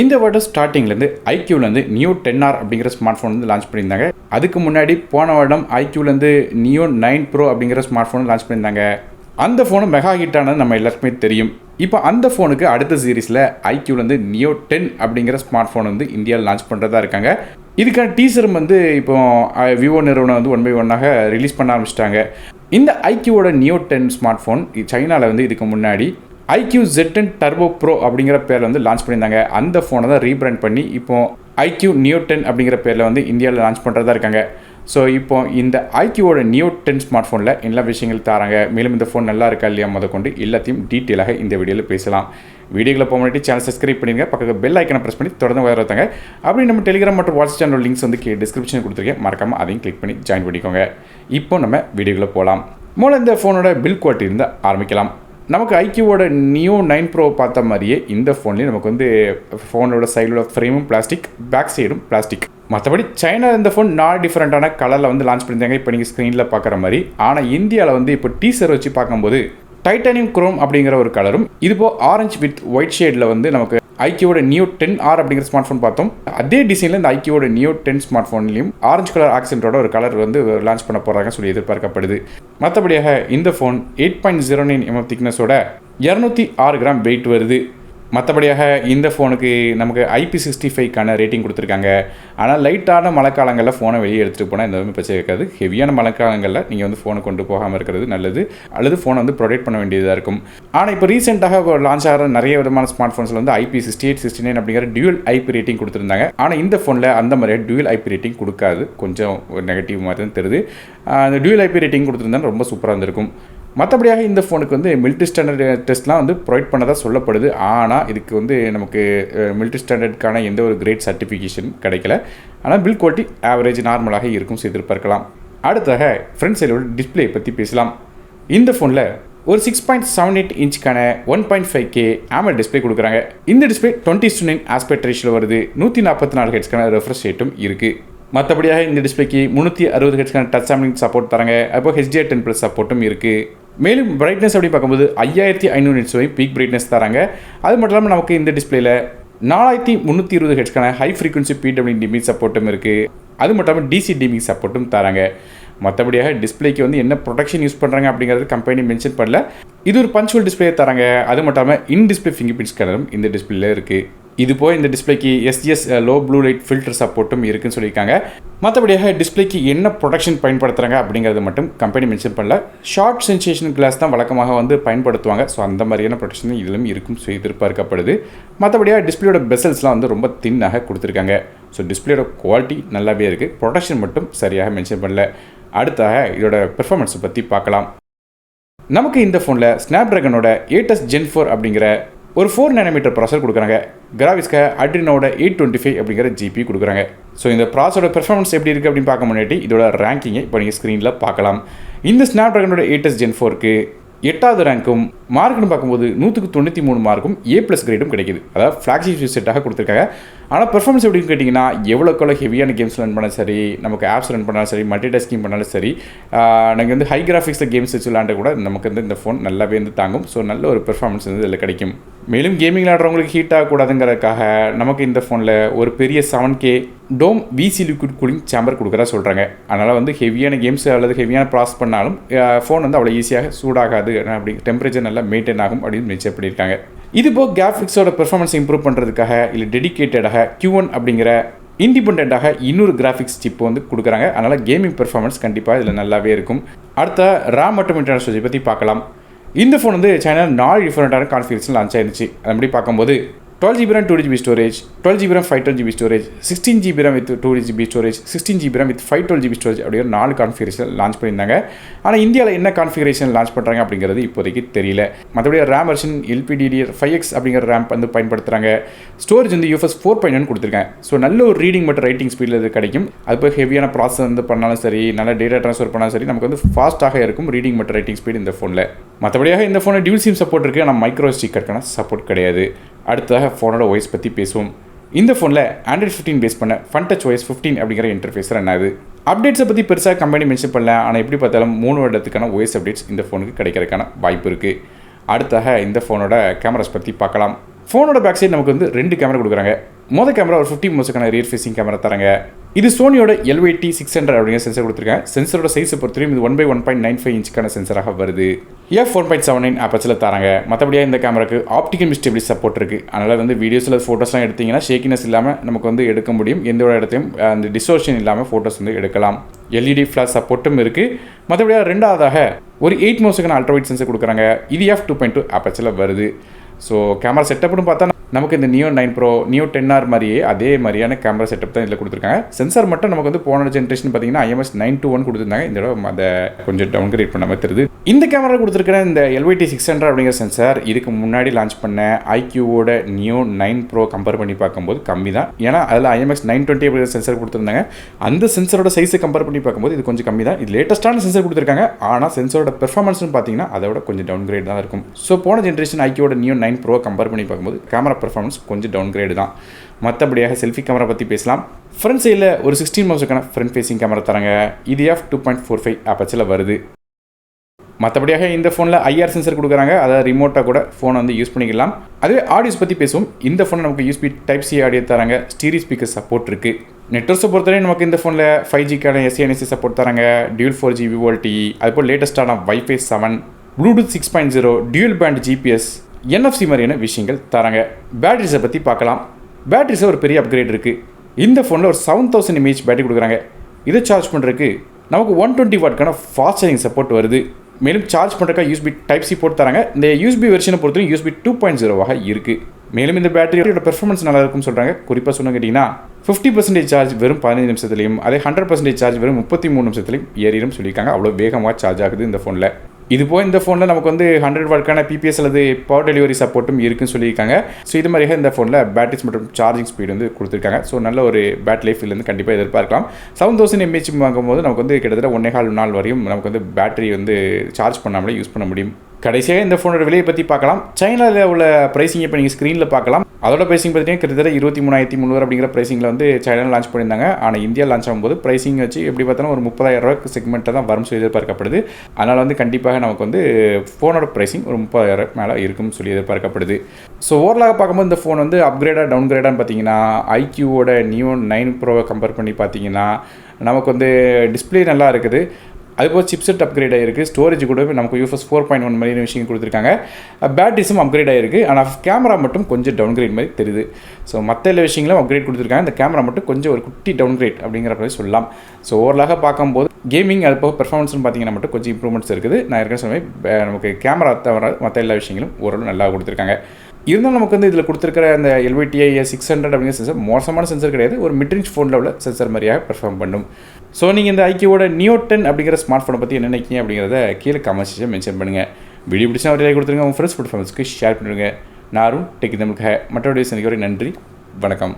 இந்த வருடம் ஸ்டார்டிங்லேருந்து iQOOலேருந்து நியோ 10R அப்படிங்கிற ஸ்மார்ட் ஃபோன் வந்து லான்ச் பண்ணியிருந்தாங்க. அதுக்கு முன்னாடி போன வருடம் iQOOலேருந்து நியோ 9 Pro அப்படிங்கிற ஸ்மார்ட் ஃபோன் லான்ச் பண்ணியிருந்தாங்க. அந்த ஃபோனு மெகா ஹிட் ஆனது நம்ம எல்லாருக்குமே தெரியும். இப்போ அந்த ஃபோனுக்கு அடுத்த சீரீஸில் iQOOலேருந்து நியோ 10 அப்படிங்கிற ஸ்மார்ட் ஃபோன் வந்து இந்தியாவில் லான்ச் பண்ணுறதா இருக்காங்க. இதுக்கான டீசரும் வந்து இப்போ விவோ நிறுவனம் வந்து 1 by 1 ரிலீஸ் பண்ண ஆரம்பிச்சிட்டாங்க. இந்த iQOOவோட நியோ 10 ஸ்மார்ட் ஃபோன் சைனாவில் வந்து இதுக்கு முன்னாடி iQOO Z10 Turbo Pro அப்படிங்கிற பேரில் வந்து லான்ச் பண்ணியிருந்தாங்க. அந்த ஃபோனை தான் ரீபிராண்ட் பண்ணி இப்போ iQOO நியோ 10 அப்படிங்கிற பேரில் வந்து இந்தியாவில் லான்ச் பண்ணுறதா இருக்காங்க. ஸோ இப்போ இந்த iQOOவோட நியோ 10 ஸ்மார்ட் ஃபோனில் எல்லா விஷயங்கள் தராங்க. மேலும் இந்த ஃபோன் நல்லா இருக்கா இல்லையா கொண்டு எல்லாத்தையும் டீட்டெயிலாக இந்த வீடியோவில் பேசலாம். வீடியோவில் போக முன்னாடி சேனல் சப்ஸ்கிரைப் பண்ணிடுங்க, பக்கத்தில் பெல் ஐக்கனை ப்ரெஸ் பண்ணி தொடர்ந்து வரத்தாங்க. அப்படி நம்ம டெலிகிராம் மற்றும் வாட்ஸ்அப் சேனல் லிங்க்ஸ் வந்து டிஸ்கிரிப்ஷன் கொடுத்துருக்கேன், மறக்காமல் அதையும் கிளிக் பண்ணி ஜாயின் பண்ணிக்கோங்க. இப்போ நம்ம வீடியோவில் போகலாம். முதல்ல இந்த ஃபோனோட பில் குவாலிட்டி இருந்து ஆரம்பிக்கலாம். நமக்கு iQOOவோட நியோ 9 Pro பார்த்த மாதிரியே இந்த ஃபோன்லேயும் நமக்கு வந்து ஃபோனோட சைடோட ஃப்ரேமும் பிளாஸ்டிக், பேக் சைடும் பிளாஸ்டிக். மற்றபடி சைனா இந்த ஃபோன் 4 டிஃப்ரெண்ட்டான கலரில் வந்து லான்ச் பண்ணியிருந்தாங்க, இப்போ நீங்கள் ஸ்க்ரீனில் பார்க்குற மாதிரி. ஆனால் இந்தியாவில் வந்து இப்போ டீசர் வச்சு பார்க்கும்போது டைட்டானியம் குரோம் அப்படிங்கிற ஒரு கலரும், இதுபோ ஆரஞ்சு வித் ஒயிட் ஷேடில் வந்து நமக்கு iQOOவோட நியோ 10R அப்படிங்கிற ஸ்மார்ட் ஃபோன் பார்த்தோம். அதே டிசைனில் இந்த iQOOவோட நியோ 10 ஸ்மார்ட் ஃபோன்லையும் ஆரஞ்சு கலர் ஆக்சென்ட்டோட ஒரு கலர் வந்து லான்ச் பண்ண போகிறாங்கன்னு சொல்லி எதிர்பார்க்கப்படுது. மற்றபடியாக இந்த ஃபோன் 8.09 mm திக்னஸோட 206 கிராம் வெயிட் வருது. மற்றபடியாக இந்த ஃபோனுக்கு நமக்கு IP65க்கான ரேட்டிங் கொடுத்துருக்காங்க. ஆனால் லைட்டான மழைக்காலங்களில் ஃபோனை வெளியே எடுத்துகிட்டு போனால் இந்த பிரச்சனை இருக்காது. ஹெவியான மழைக்காலங்களில் நீங்கள் வந்து ஃபோனை கொண்டு போகாமல் இருக்கிறது நல்லது, அல்லது ஃபோனை வந்து ப்ரொடெக்ட் பண்ண வேண்டியதாக இருக்கும். ஆனால் இப்போ ரீசெண்டாக லான்ச் ஆகிற நிறைய விதமான ஸ்மார்ட் ஃபோன்ஸில் வந்து IP68, 69 அப்படிங்கிற டியூவல் IP ரேட்டிங் கொடுத்துருந்தாங்க. ஆனால் இந்த ஃபோனில் அந்த மாதிரியாக டியூவல் IP ரேட்டிங் கொடுக்காது, கொஞ்சம் ஒரு நெகட்டிவ் மாதிரி தான் தெரியுது. அந்த டியூவல் IP ரேட்டிங் கொடுத்துருந்தாலும் ரொம்ப சூப்பராக இருந்திருக்கும். மற்றபடியாக இந்த ஃபோனுக்கு வந்து மிலிட்ரி ஸ்டாண்டர்ட் டெஸ்ட்லாம் வந்து ப்ரொவைட் பண்ணதாக சொல்லப்படுது. ஆனால் இதுக்கு வந்து நமக்கு மிலிட்ரி ஸ்டாண்டர்டுக்கான எந்த ஒரு கிரேட் சர்டிஃபிகேஷன் கிடைக்கல. ஆனால் பில் குவாலிட்டி ஆவரேஜ் நார்மலாக இருக்கும் எதிர்பார்க்கலாம். அடுத்ததாக ஃப்ரண்ட் சைடோட டிஸ்பிளே பற்றி பேசலாம். இந்த ஃபோனில் ஒரு 6.78 இன்ச்சுக்கான 1.5K AMOLED டிஸ்பிளே கொடுக்குறாங்க. இந்த டிஸ்பிளே 20:9 ஆஸ்பெக்ட் ரேஷியோவில் வருது. 144 ஹெர்ட்ஸ்க்கான ரெஃப்ரெஷ் ரேட்டும் இருக்குது. மற்றபடியாக இந்த டிஸ்பிளேக்கு 360 ஹெர்ட்ஸ்க்கான டச் சாம்பிளிங் சப்போர்ட் தராங்க. அப்போ HDR10+ சப்போர்ட்டும் இருக்குது. மேலும் பிரைட்னஸ் அப்படி பார்க்கும்போது 5500 nits வரை பீக் பிரைட்னஸ் தராங்க. அது மட்டும் இல்லாமல் நமக்கு இந்த டிஸ்பிளேல 4320 ஹெர்ட்ஸ்க்கான ஹை ஃப்ரீக்வன்சி PWM சப்போர்ட்டும் இருக்குது. அது மட்டும் இல்லாமல் DC டிமிங் சப்போர்ட்டும் தராங்க. மற்றபடியாக டிஸ்பிளேக்கு வந்து என்ன ப்ரொடெக்ஷன் யூஸ் பண்ணுறாங்க அப்படிங்கிறது கம்பெனி மென்ஷன் பண்ணல. இது ஒரு பஞ்சுவல் டிஸ்பிளே தராங்க. அது மட்டும் இல்லாமல் இன் டிஸ்பிளே ஃபிங்கர் பிரிண்ட் ஸ்கேனரும் இந்த டிஸ்பிளேல இருக்குது. இது போய் இந்த டிஸ்பிளேக்கு SGS low blue light filter சப்போர்ட்டும் இருக்குன்னு சொல்லியிருக்காங்க. மற்றபடியாக டிஸ்பிளேக்கு என்ன ப்ரொடெக்ஷன் பயன்படுத்துகிறாங்க அப்படிங்கிறது மட்டும் கம்பெனி மென்ஷன் பண்ணல. ஷார்ட் சென்சேஷன் கிளாஸ் தான் வழக்கமாக வந்து பயன்படுத்துவாங்க. ஸோ அந்த மாதிரியான ப்ரொடெக்ஷன் இதிலும் இருக்கும் எதிர்பார்க்கப்படுது. மற்றபடியாக டிஸ்பிளேயோட பெசல்ஸ்லாம் வந்து ரொம்ப தின்னாக கொடுத்துருக்காங்க. ஸோ டிஸ்பிளேயோட குவாலிட்டி நல்லாவே இருக்குது, ப்ரொடெக்ஷன் மட்டும் சரியாக மென்ஷன் பண்ணல. அடுத்தாக இதோட பெர்ஃபார்மன்ஸை பற்றி பார்க்கலாம். நமக்கு இந்த ஃபோனில் ஸ்னாப்ட்ராகனோட 8s Gen 4 அப்படிங்கிற ஒரு 4 nm ப்ராசஸர் கொடுக்குறாங்க. கிராஃபிக்ஸ்க்கு அட்ரினோட 825 அப்படிங்கிற GPU கொடுக்குறாங்க. ஸோ இந்த ப்ராசஸரோட பெர்ஃபார்மன்ஸ் எப்படி இருக்குது அப்படின்னு பார்க்க முன்னாடி இதோட ரேங்கிங்கை இப்போ நீங்கள் ஸ்க்ரீனில் பார்க்கலாம். இந்த ஸ்னாப்ட்ராகனோட 8s Gen 4க்கு 8வது ரேங்க்கும் மார்க்குன்னு பார்க்கும்போது 193 மார்க்கும் A+ கிரேடும் கிடைக்குது. அதாவது ஃப்ளாக்ஷிப் செட்டாக கொடுத்துருக்காங்க. ஆனால் பெர்ஃபார்மன்ஸ் எப்படின்னு கேட்டிங்கன்னா எவ்வளோக்கெவ்வளோ ஹெவியான கேம்ஸ் ரன் பண்ணாலும் சரி, நமக்கு ஆப்ஸ் ரன் பண்ணாலும் சரி, மல்டி டாஸ்கிங் பண்ணாலும் சரி, நாங்கள் வந்து ஹை கிராஃபிக்ஸில் கேம்ஸ் வச்சு விளாண்ட கூட நமக்கு வந்து இந்த ஃபோன் நல்லாவே வந்து தாங்கும். ஸோ நல்ல ஒரு பெர்ஃபார்மன்ஸ் வந்து இதில் கிடைக்கும். மேலும் கேமிங் விளாடுறவங்களுக்கு ஹீட் ஆகக்கூடாதுங்கிறதுக்காக நமக்கு இந்த ஃபோனில் ஒரு பெரிய 7K டோம் VC லிக்விட் கூலிங் சேம்பர் கொடுக்குறா சொல்கிறாங்க. அதனால் வந்து ஹெவியான கேம்ஸ் அல்லது ஹெவியான ப்ராசஸ் பண்ணாலும் ஃபோன் வந்து அவ்வளோ ஈஸியாக சூடாகாது, அப்படி டெம்பரேச்சர் நல்லா மெயின்டைன் ஆகும் அப்படின்னு மென்ஷன் பண்ணியிருக்காங்க. இதுபோல் கிராஃபிக்ஸோட பெர்ஃபார்மன்ஸ் இம்ப்ரூவ் பண்ணுறதுக்காக இல்லை டெடிகேட்டடாக Q1 அப்படிங்கிற இண்டிபெண்ட்டாக இன்னொரு கிராஃபிக்ஸ் சிப் வந்து கொடுக்குறாங்க. அதனால் கேமிங் பெர்ஃபார்மன்ஸ் கண்டிப்பாக இதில் நல்லாவே இருக்கும். அடுத்த RAM மற்றும் இன்டர்னல் ஸ்டோரேஜ் பற்றி பார்க்கலாம். இந்த ஃபோன் வந்து சைனா 4 டிஃப்ரெண்ட்டான கான்ஃபிகரேஷன் லான்ச் ஆயிருந்துச்சு. அப்படி பார்க்கும்போது 12GB RAM 2GB storage, 12GB RAM 512GB storage, 16GB RAM with 2GB storage, 16GB RAM with 512GB storage அப்படிங்கிற 4 கான்ஃபிகரேஷன் லான்ச் பண்ணியிருந்தாங்க. ஆனால் இந்தியாவில் என்ன கான்ஃபிகரேஷன் லான்ச் பண்ணுறாங்க அப்படிங்கிறது இப்போதைக்கு தெரியல. மற்றபடி RAM வெர்ஷன் LPDDR5X அப்படிங்கிற RAM வந்து பயன்படுத்துகிறாங்க. ஸ்டோரேஜ் வந்து UFS 4.1 கொடுத்துருக்காங்க. ஸோ நல்ல ஒரு ரீடிங் மற்றும் ரைட்டிங் ஸ்பீடில் இது கிடைக்கும். அது போய் ஹெவியான ப்ராசஸ் வந்து பண்ணாலும் சரி, நல்ல டேட்டா ட்ரான்ஸ்ஃபர் பண்ணாலும் சரி, நமக்கு வந்து ஃபாஸ்ட்டாக இருக்கும் ரீடிங் மற்றும் ரைட்டிங் ஸ்பீடு இந்த ஃபோனில். மற்றபடியாக இந்த ஃபோனில் டியூல் சிம் சப்போர்ட் இருக்குது, ஆனால் மைக்ரோ ஸ்டிக்கருக்கான சப்போர்ட் கிடையாது. அடுத்ததாக ஃபோனோட OS பற்றி பேசுவோம். இந்த ஃபோனில் Android 15 பேஸ் பண்ண FunTouch OS 15 அப்படிங்கிற இன்டர்ஃபேஸ் ரன் ஆகுது. அப்டேட்ஸை பற்றி பெருசாக கம்பெனி மென்ஷன் பண்ணல. ஆனால் எப்படி பார்த்தாலும் 3 வருடத்துக்கான OS அப்டேட்ஸ் இந்த ஃபோனுக்கு கிடைக்கிறதுக்கான வாய்ப்பு இருக்குது. அடுத்தாக இந்த ஃபோனோட கேமராஸ் பற்றி பார்க்கலாம். ஃபோனோட பேக் சைடு நமக்கு வந்து 2 கேமரா கொடுக்குறாங்க. மொதல் கேமரா ஒரு 50 மெகாபிக்சலுக்கான ரியர் ஃபேசிங் கேமரா தராங்க. இது சோனியோட LYT600 அப்படிங்கிற சென்சர் கொடுத்துருக்காங்க. சென்சரோட சைஸை பொறுத்தவரையும் இது 1/1.95 இன்ச்சுக்கான சென்சராக வருது. f1.79 ஆப்பர்ச்சரில் தராங்க. மற்றபடியாக இந்த கேமராக்கு ஆப்டிக்கல் ஸ்டெபிலிட்டி சப்போர்ட் இருக்குது. அதனால் வந்து வீடியோஸில் ஃபோட்டோஸ்லாம் எடுத்திங்கன்னா ஷேக்கினஸ் இல்லாமல் நமக்கு வந்து எடுக்க முடியும். எந்த ஒரு இடத்தையும் அந்த டிஸ்டோர்ஷன் இல்லாமல் ஃபோட்டோஸ் வந்து எடுக்கலாம். LED ஃப்ளாஷ் சப்போர்ட்டும் இருக்குது. மற்றபடியாக ரெண்டாவதாக ஒரு 8 மெகாபிக்சலுக்கான அல்ட்ராவைட் சென்சர் கொடுக்குறாங்க. இது f2.2 ஆப்பர்ச்சரில் வருது. ஸோ கேமரா செட்டப்னு பார்த்தா நமக்கு இந்த நியோ 9 ப்ரோ நியோ 10R மாதிரியே அதே மாதிரியான கேமரா செட்டப் தான் இதில் கொடுத்துருக்காங்க. சென்சார் மட்டும் நமக்கு வந்து போன ஜென்ரேஷன் பார்த்தீங்கன்னா IMX 921 கொடுத்துருந்தாங்க. இந்த தடவை அதை கொஞ்சம் டவுன்கிரேட் பண்ண மாதிரி தெரியுது. இந்த கேமரா கொடுத்துருக்கிற இந்த LYT600 அப்படிங்கிற சென்சார் இதுக்கு முன்னாடி லான்ச் பண்ண iQOOட நியோ 9 ப்ரோ கம்பேர் பண்ணி பார்க்கும்போது கம்மி தான். ஏன்னா அதில் IMX 920 அப்படிங்கிற சென்சார் கொடுத்துருந்தாங்க. அந்த சென்சரோட சைஸை கம்பேர் பண்ணி பார்க்கும்போது இது கொஞ்சம் கம்மி தான். இது லேட்டஸ்ட்டான சென்சார் கொடுத்துருக்காங்க. ஆனால் சென்சரோட பெர்ஃபார்மன்ஸ்னு பார்த்தீங்கன்னா அதை விட கொஞ்சம் டவுன்கிரேட் தான் இருக்கும். ஸோ போன ஜென்ரேஷன் iQOOட நியோ 9 ப்ரோ கம்பேர் பண்ணி பார்க்கும்போது கேமரா பெர்ஃபார்மன்ஸ் கொஞ்சம் டவுன்கிரேடு தான். மற்றபடியாக செல்ஃபி கேமரா பற்றி பேசலாம். ஃப்ரண்ட் சைடில் ஒரு 16 மெகாபிக்சலுக்கான ஃப்ரண்ட் ஃபேசிங் கேமரா தராங்க. இது f2.45 ஆப்பர்ச்சரில் வருது. மற்றபடியாக இந்த ஃபோனில் IR சென்சர் கொடுக்குறாங்க. அதாவது ரிமோட்டாக கூட ஃபோனை வந்து யூஸ் பண்ணிக்கலாம். அதுவே ஆடியோஸ் பற்றி பேசுவோம். இந்த ஃபோனில் நமக்கு USB Type-C ஆடியோ தராங்க. ஸ்டீரியோ ஸ்பீக்கர் சப்போர்ட் இருக்குது. நெட்வொர்க்ஸை பொறுத்தவரை நமக்கு இந்த ஃபோனில் 5Gக்கான SANC சப்போர்ட் தராங்க. டியூல் 4G VoLTE, அதுபோல் லேட்டஸ்ட்டான Wi-Fi 7, Bluetooth 6.0, dual pant GPS, NFC மாதிரியான விஷயங்கள் தராங்க. பேட்டரிஸை பற்றி பார்க்கலாம். பேட்டரிஸை ஒரு பெரிய அப்கிரேட் இருக்குது. இந்த ஃபோனில் ஒரு 7000 mAh பேட்டரி கொடுக்குறாங்க. இதை சார்ஜ் பண்ணுறதுக்கு நமக்கு 120 வாட்க்கான ஃபாஸ்ட் சார்ஜிங் சப்போர்ட் வருது. மேலும் சார்ஜ் பண்ணுறக்கா USB Type-C போட்டு தராங்க. இந்த USB வெர்ஷனை பொறுத்தவரைக்கும் USB 2.0 இருக்குது. மேலும் இந்த பேட்டரியோட பெர்ஃபார்மன்ஸ் நல்லா இருக்கும்னு சொல்கிறாங்க. குறிப்பாக சொன்ன கேட்டிங்கன்னா 50% சார்ஜ் வெறும் 15 நிமிஷத்துலையும் அதே 100% சார்ஜ் வெறும் 33 நிமிஷத்துலையும் ஏறிடும் சொல்லியிருக்காங்க. அவ்வளோ வேகமாக சார்ஜ் ஆகுது இந்த ஃபோனில். இது போக இந்த ஃபோனில் நமக்கு வந்து 100 வாட்க்கான PPS அல்லது பவர் டெலிவரி சப்போர்ட்டும் இருக்குன்னு சொல்லியிருக்காங்க. ஸோ இது மாதிரியாக இந்த ஃபோனில் பேட்டரிஸ் மற்றும் சார்ஜிங் ஸ்பீடு வந்து கொடுத்துருக்காங்க. ஸோ நல்ல ஒரு பேட்டரி லைஃப் இருந்து கண்டிப்பாக எதிர்பார்க்கலாம். 7000 mAh வாங்கும்போது நமக்கு வந்து கிட்டத்தட்ட 1.25 நாள் வரையும் நமக்கு வந்து பேட்டரி வந்து சார்ஜ் பண்ணாமலே யூஸ் பண்ண முடியும். கடைசியாக இந்த ஃபோனோட விலையை பற்றி பார்க்கலாம். சைனாவில் உள்ள ப்ரைஸிங் இப்போ நீங்கள் ஸ்க்ரீனில் பார்க்கலாம். அதோட ப்ரைஸிங் பார்த்தீங்கன்னா கிட்டத்தட்ட 23,300 அப்படிங்கிற ப்ரைஸிங்கில் வந்து சைனாவில் லான்ச் பண்ணியிருந்தாங்க. ஆனால் இந்தியா லான்ச் ஆகும்போது ப்ரைஸிங் வச்சு எப்படி பார்த்தாலும் ஒரு 30,000 ரூபாய்க்கு செக்மெண்ட்டில் தான் வரும் சொல்லி எதிர்பார்க்கப்படுது. அதனால் வந்து கண்டிப்பாக நமக்கு வந்து ஃபோனோட ப்ரைஸிங் ஒரு 30,000 மேலே இருக்கும்னு சொல்லி எதிர்பார்க்கப்படுது. ஸோ ஓவரலாக பார்க்கும்போது இந்த ஃபோன் வந்து அப்கிரேடாக டவுன்கிரேடான்னு பார்த்தீங்கன்னா iQOOட நியோ 9 ப்ரோவை கம்பேர் பண்ணி பார்த்தீங்கன்னா நமக்கு வந்து டிஸ்பிளே நல்லா இருக்குது. அதுபோல் சிப்செட் அப்கிரேட் ஆகிருக்கு. ஸ்டோரேஜ் கூட நமக்கு UFS 4.1 மாதிரியான விஷயம் கொடுத்துருக்காங்க. பேட்டரிஸும் அப்கிரேட் ஆகிருக்கு. ஆனால் கேமரா மட்டும் கொஞ்சம் டவுன்கிரேட் மாதிரி தெரியுது. ஸோ மற்ற எல்லா விஷயங்களும் அப்கிரேட் கொடுத்துருக்காங்க. இந்த கேமரா மட்டும் கொஞ்சம் ஒரு குட்டி டவுன்கிரேட் அப்படிங்கிற மாதிரி சொல்லலாம். ஸோ ஓவரலாக பார்க்கும்போது கேமிங் அது போக பெர்ஃபார்மன்ஸ்னு பார்த்தீங்கன்னா மட்டும் கொஞ்சம் இம்ப்ரூவ்மெண்ட்ஸ் இருக்குது. நான் ஏற்கனவே சொன்னேன் நமக்கு கேமரா தவிர மற்ற எல்லா விஷயங்களும் ஓரளவு நல்லா கொடுத்துருக்காங்க. இருந்தாலும் நமக்கு வந்து இதில் கொடுத்துருக்கிற அந்த LYT600 அப்படிங்கிற சென்சர் மோசமான சென்சர் கிடையாது. ஒரு மிட்ரேஞ்ச் ஃபோனில் உள்ள சென்சர் மாதிரியாக பெர்ஃபார்ம் பண்ணும். ஸோ நீங்கள் இந்த iQOOட நியோ 10 அப்படிங்கிற ஸ்மார்ட் ஃபோனை பற்றி என்ன நினைக்கிங்க அப்படிங்கிறத கீழே கமெண்ட் செக்ஷன் மென்ஷன் பண்ணுங்கள். வீடியோ பிடிச்சா ஒரு லைக் கொடுத்துருங்க. உங்கள் ஃப்ரெண்ட்ஸ் பர்ஃபார்மன்ஸ்க்கு ஷேர் பண்ணிடுங்க. நாரும் டெக் தமிழுக்காக மற்றொரு சந்திக்க நன்றி, வணக்கம்.